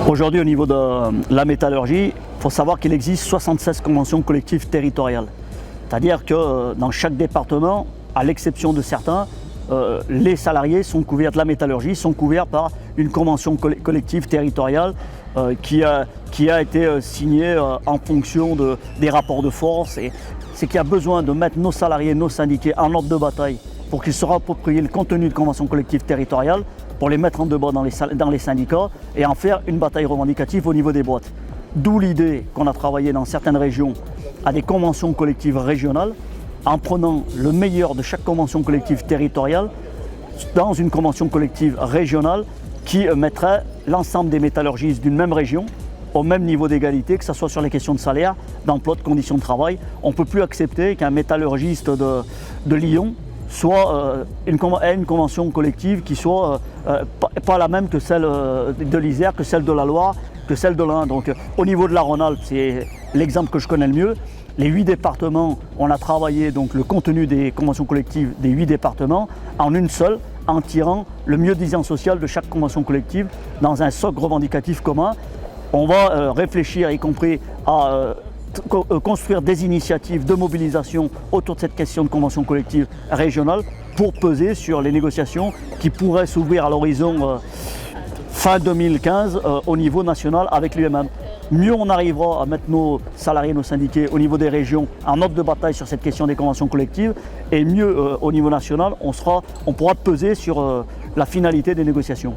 Aujourd'hui, au niveau de la métallurgie, il faut savoir qu'il existe 76 conventions collectives territoriales. C'est-à-dire que dans chaque département, à l'exception de certains, les salariés sont couverts de la métallurgie, sont couverts par une convention collective territoriale qui a été signée en fonction des rapports de force. Et c'est qu'il y a besoin de mettre nos salariés, nos syndiqués en ordre de bataille pour qu'ils se approprient le contenu de convention collective territoriale, pour les mettre en débat dans les syndicats et en faire une bataille revendicative au niveau des boîtes. D'où l'idée qu'on a travaillé dans certaines régions à des conventions collectives régionales, en prenant le meilleur de chaque convention collective territoriale dans une convention collective régionale qui mettrait l'ensemble des métallurgistes d'une même région au même niveau d'égalité, que ce soit sur les questions de salaire, d'emploi, de conditions de travail. On ne peut plus accepter qu'un métallurgiste de Lyon ait une convention collective qui soit pas la même que celle de l'Isère, que celle de la Loire, que celle de l'Ain. Donc au niveau de la Rhône-Alpes, c'est l'exemple que je connais le mieux. Les 8 départements, on a travaillé donc le contenu des conventions collectives des 8 départements en une seule, en tirant le mieux-disant social de chaque convention collective dans un socle revendicatif commun. On va réfléchir, y compris à construire des initiatives de mobilisation autour de cette question de convention collective régionale pour peser sur les négociations qui pourraient s'ouvrir à l'horizon fin 2015 au niveau national avec l'UMM. Mieux on arrivera à mettre nos salariés, nos syndiqués au niveau des régions en ordre de bataille sur cette question des conventions collectives, et mieux au niveau national on pourra peser sur la finalité des négociations.